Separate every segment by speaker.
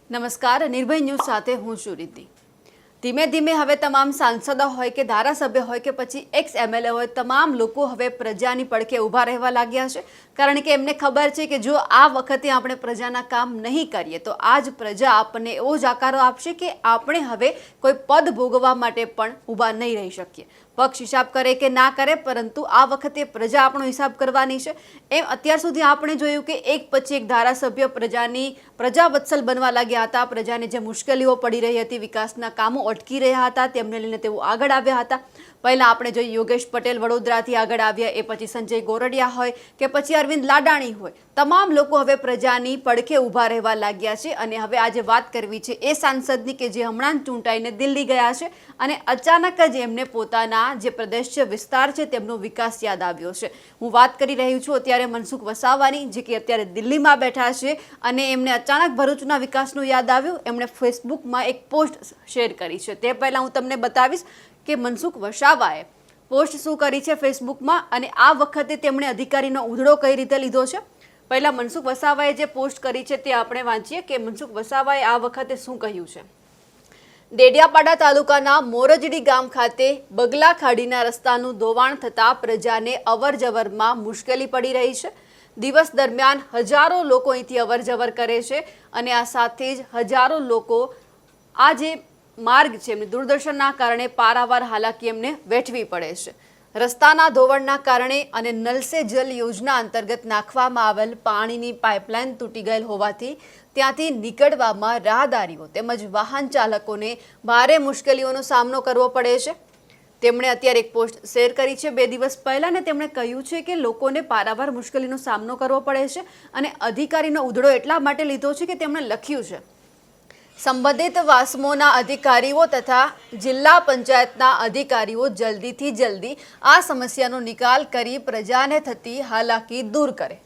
Speaker 1: નમસ્કાર, નિર્ભય ન્યૂઝ સાથે હું છું રીતિ। ધીમે ધીમે હવે તમામ સાંસદો હોય કે ધારાસભ્ય હોય કે પછી એક્સ એમએલએ હોય, તમામ લોકો હવે પ્રજાની પડખે ઊભા રહેવા લાગ્યા છે। કારણ કે એમને ખબર છે કે જો આ વખતે આપણે પ્રજાના કામ નહીં કરીએ તો આજ પ્રજા આપણને એવો જ આકારો આપશે કે આપણે હવે કોઈ પદ ભોગવવા માટે પણ ઊભા નહીં રહી શકીએ। પક્ષ હિસાબ કરે કે ના કરે, પરંતુ આ વખતે પ્રજા આપણો હિસાબ કરવાની છે। એમ અત્યાર સુધી આપણે જોયું કે એક પછી એક ધારાસભ્ય પ્રજાવત્સલ બનવા લાગ્યા હતા। પ્રજાને જે મુશ્કેલીઓ પડી રહી હતી, વિકાસના કામો અટકી રહ્યા હતા, તેમને લઈને તેઓ આગળ આવ્યા હતા। પહેલા આપણે જોઈએ યોગેશ પટેલ વડોદરાથી આગળ આવ્યા, એ પછી સંજય ગોરડિયા હોય કે પછી અરવિંદ લાડાણી હોય, તમામ લોકો હવે પ્રજાની પડખે ઊભા રહેવા લાગ્યા છે। અને હવે આજે વાત કરવી છે એ સાંસદની કે જે હમણાં જ ચૂંટાઈને દિલ્હી ગયા છે અને અચાનક જ એમને પોતાના જે પ્રદેશ છે, વિસ્તાર છે, તેમનો વિકાસ યાદ આવ્યો છે। હું વાત કરી રહી છું અત્યારે મનસુખ વસાવાની, જે કે અત્યારે દિલ્હીમાં બેઠા છે અને એમને અચાનક ભરૂચના વિકાસનું યાદ આવ્યું। એમણે ફેસબુકમાં એક પોસ્ટ શેર કરી છે। તે પહેલાં હું તમને બતાવીશ કે મનસુખ વસાવાએ પોસ્ટ શું કરી છે ફેસબુકમાં અને આ વખતે તેમણે અધિકારીનો ઉધડો કઈ રીતે લીધો છે। પહેલા મનસુખ વસાવાએ જે પોસ્ટ કરી છે તે આપણે વાંચીએ કે મનસુખ વસાવાએ આ વખતે શું કહ્યું છે। ડેડિયાપાડા તાલુકાના મોરજડી ગામ ખાતે બગલા ખાડીના રસ્તાનું ધોવાણ થતાં પ્રજાને અવરજવરમાં મુશ્કેલી પડી રહી છે। દિવસ દરમિયાન હજારો લોકો અહીંથી અવરજવર કરે છે અને આ સાથે જ હજારો લોકો આ જે માર્ગ છે એમને દૂરદર્શનના કારણે પારાવાર હાલાકી એમને વેઠવી પડે છે। રસ્તાના ધોવાણના કારણે અને નલ સે જલ યોજના અંતર્ગત નાખવામાં આવેલ પાણીની પાઇપલાઇન તૂટી ગયેલ હોવાથી ત્યાંથી નીકળવામાં રાહદારીઓ તેમજ વાહન ચાલકોને ભારે મુશ્કેલીઓનો સામનો કરવો પડે છે। તેમણે અત્યારે એક પોસ્ટ શેર કરી છે 2 દિવસ પહેલા અને તેમણે કહ્યું છે કે લોકોને પારાવાર મુશ્કેલીનો સામનો કરવો પડે છે અને અધિકારીનો ઉધડો એટલા માટે લીધો છે કે તેમણે લખ્યું છે સંબંધિત વાસ્મોના અધિકારીઓ તથા જિલ્લા પંચાયતના અધિકારીઓ જલ્દીથી જલ્દી આ સમસ્યાનો નિકાલ કરી પ્રજાને થતી હાલાકી દૂર કરે।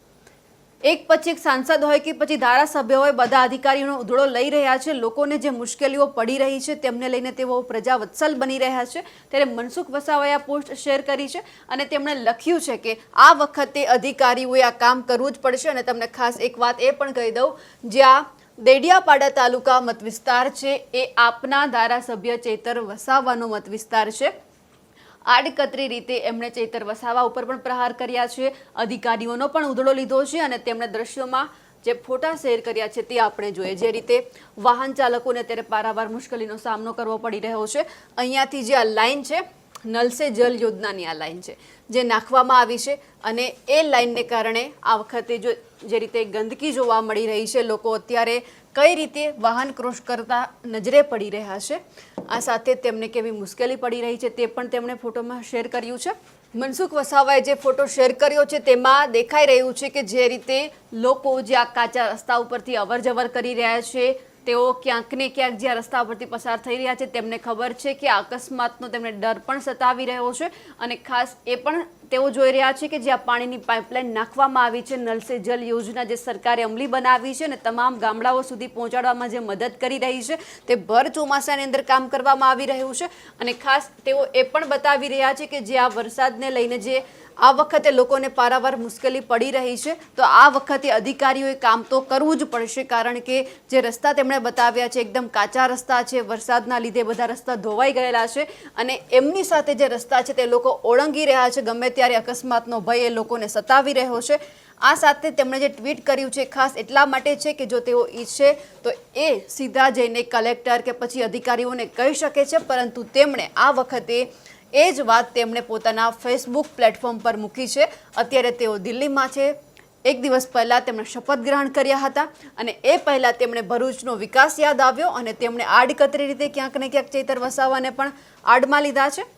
Speaker 1: એક પછી એક સાંસદ હોય કે પછી ધારાસભ્ય હોય, બધા અધિકારીઓનો ઉધડો લઈ રહ્યા છે। લોકોને જે મુશ્કેલીઓ પડી રહી છે તેમને લઈને તેઓ પ્રજાવત્સલ બની રહ્યા છે। ત્યારે મનસુખ વસાવાએ આ પોસ્ટ શેર કરી છે અને તેમણે લખ્યું છે કે આ વખતે અધિકારીઓએ આ કામ કરવું જ પડશે। અને તમને ખાસ એક વાત એ પણ કહી દઉં, જ્યાં ડેડિયાપાડા તાલુકા મત વિસ્તાર છે એ આપના ધારાસભ્ય ચૈતર વસાવાનો મત વિસ્તાર છે। આડકતરી રીતે એમણે ચૈતર વસાવા ઉપર પણ પ્રહાર કર્યા છે, અધિકારીઓનો પણ ઉધડો લીધો છે અને તેમણે દ્રશ્યોમાં જે ફોટા શેર કર્યા છે તે આપણે જોઈએ। જે રીતે વાહન ચાલકોને અત્યારે પારાવાર મુશ્કેલીનો સામનો કરવો પડી રહ્યો છે। અહીંયાથી જે આ લાઈન છે, નલ સે જલ યોજનાની આ લાઈન છે જે નાખવામાં આવી છે અને એ લાઈનને કારણે આ વખતે જે રીતે ગંદકી જોવા મળી રહી છે, લોકો અત્યારે કઈ રીતે વાહન ક્રોસ કરતા નજરે પડી રહ્યા છે, આ સાથે તેમને કેવી મુશ્કેલી પડી રહી છે તે પણ તેમણે ફોટોમાં શેર કર્યું છે। મનસુખ વસાવાએ જે ફોટો શેર કર્યો છે તેમાં દેખાઈ રહ્યું છે કે જે રીતે લોકો જે આ કાચા રસ્તા ઉપરથી અવરજવર કરી રહ્યા છે, તેઓ ક્યાંક ને ક્યાંક જે રસ્તા પરથી પસાર થઈ રહ્યા છે તેમને ખબર છે કે અકસ્માતનો તેમને ડર પણ સતાવી રહ્યો છે અને ખાસ એ પણ તેઓ જોઈ રહ્યા છે કે જ્યાં પાણીની પાઇપલાઇન નાખવામાં આવી છે, નલ સે જલ યોજના જે સરકારે અમલી બનાવી છે અને તમામ ગામડાઓ સુધી પહોંચાડવામાં જે મદદ કરી રહી છે તે ભર ચોમાસાની અંદર કામ કરવામાં આવી રહ્યું છે। અને ખાસ તેઓ એ પણ બતાવી રહ્યા છે કે જે આ વરસાદને લઈને જે આ વખતે લોકોને પારાવાર મુશ્કેલી પડી રહી છે, તો આ વખતે અધિકારીઓએ કામ તો કરવું જ પડશે। કારણ કે જે રસ્તા તેમણે બતાવ્યા છે એકદમ કાચા રસ્તા છે, વરસાદના લીધે બધા રસ્તા ધોવાઈ ગયેલા છે અને એમની સાથે જે રસ્તા છે તે લોકો ઓળંગી રહ્યા છે, ગમે ત્યારે અકસ્માતનો ભય એ લોકોને સતાવી રહ્યો છે। આ સાથે તેમણે જે ટ્વીટ કર્યું છે ખાસ એટલા માટે છે કે જો તેઓ ઈચ્છે તો એ સીધા જઈને કલેક્ટર કે પછી અધિકારીઓને કહી શકે છે, પરંતુ તેમણે આ વખતે એ જ વાત તેમણે પોતાના ફેસબુક પ્લેટફોર્મ પર મૂકી છે। અત્યારે તેઓ દિલ્હીમાં છે। 1 દિવસ પહેલાં તેમણે શપથ ગ્રહણ કર્યા હતા અને એ પહેલાં તેમણે ભરૂચનો વિકાસ યાદ આવ્યો અને તેમણે આડકતરી રીતે ક્યાંક ને ક્યાંક ચૈતર વસાવાને પણ આડમાં લીધા છે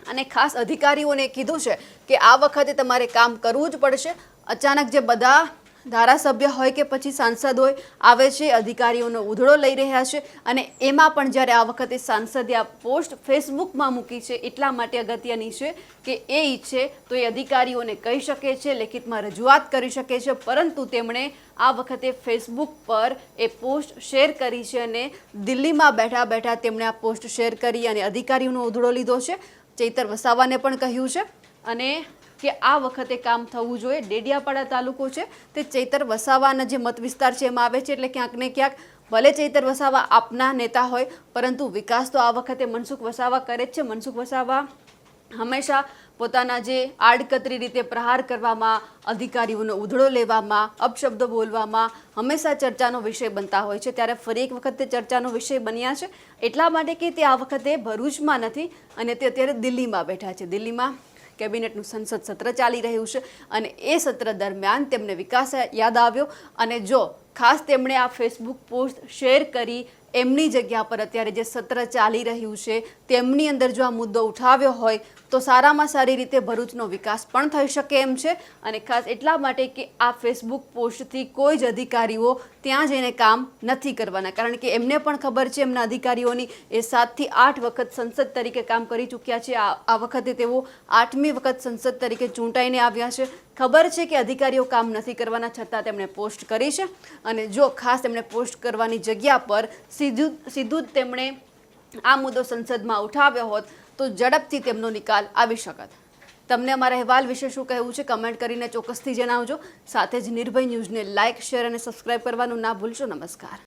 Speaker 1: અને ખાસ અધિકારીઓને કીધું છે કે આ વખતે તમારે કામ કરવું જ પડશે। અચાનક જે બધા ધારાસભ્ય હોય કે પછી સાંસદ હોય આવે છે, અધિકારીઓનો ઉધડો લઈ રહ્યા છે અને એમાં પણ જ્યારે આ વખતે સાંસદે આ પોસ્ટ ફેસબુકમાં મૂકી છે એટલા માટે અગત્યની છે કે એ ઈચ્છે તો એ અધિકારીઓને કહી શકે છે, લેખિતમાં રજૂઆત કરી શકે છે, પરંતુ તેમણે આ વખતે ફેસબુક પર એ પોસ્ટ શેર કરી છે અને દિલ્હીમાં બેઠા બેઠા તેમણે આ પોસ્ટ શેર કરી અને અધિકારીઓનો ઉધડો લીધો છે। ચૈતર વસાવાને પણ કહ્યું છે અને કે આ વખતે કામ થવું જોઈએ। ડેડિયાપાડા તાલુકો છે તે ચૈતર વસાવાના જે મત વિસ્તાર છે એમાં આવે છે, એટલે ક્યાંક ને ક્યાંક ભલે ચૈતર વસાવા આપના નેતા હોય, પરંતુ વિકાસ તો આ વખતે મનસુખ વસાવા કરે જ છે. મનસુખ વસાવા હંમેશા પોતાના જે આડકતરી રીતે પ્રહાર કરવામાં, અધિકારીઓનો ઉધડો લેવામાં, અપશબ્દો બોલવામાં હંમેશા ચર્ચાનો વિષય બનતા હોય છે. ત્યારે ફરી એક વખત તે ચર્ચાનો વિષય બન્યા છે, એટલા માટે કે તે આ વખતે ભરૂચમાં નથી અને તે અત્યારે દિલ્હીમાં બેઠા છે. દિલ્હીમાં કેબિનેટનું સંસદ સત્ર ચાલી રહ્યું છે અને એ સત્ર દરમિયાન તેમને વિકાસ યાદ આવ્યો અને જો ખાસ તેમણે આ ફેસબુક પોસ્ટ શેર કરી એમની જગ્યા પર અત્યારે જે સત્ર ચાલી રહ્યું છે તેમની અંદર જો આ મુદ્દો ઉઠાવ્યો હોય તો સારામાં સારી રીતે ભરૂચનો વિકાસ પણ થઈ શકે એમ છે. અને ખાસ એટલા માટે કે આ ફેસબુક પોસ્ટથી કોઈ જ અધિકારીઓ ત્યાં જઈને કામ નથી કરવાના, કારણ કે એમને પણ ખબર છે એમના અધિકારીઓની એ 7 થી 8 વખત સંસદ તરીકે કામ કરી ચૂક્યા છે. આ વખતે તેઓ 8મી વખત સંસદ તરીકે ચૂંટાઈને આવ્યા છે. ખબર છે કે અધિકારીઓ કામ નથી કરવાના, છતાં તેમણે પોસ્ટ કરી છે અને જો ખાસ તેમણે પોસ્ટ કરવાની જગ્યા પર સીધું જ તેમણે આ મુદ્દો સંસદમાં ઉઠાવ્યો હોત તો ઝડપથી તેમનો નિકાલ આવી શકત. તમને અમારા અહેવાલ વિશે શું કહેવું છે કમેન્ટ કરીને ચોક્કસથી જણાવજો. સાથે જ નિર્ભય ન્યૂઝને લાઇક, શેર અને સબસ્ક્રાઇબ કરવાનું ના ભૂલશો. નમસ્કાર.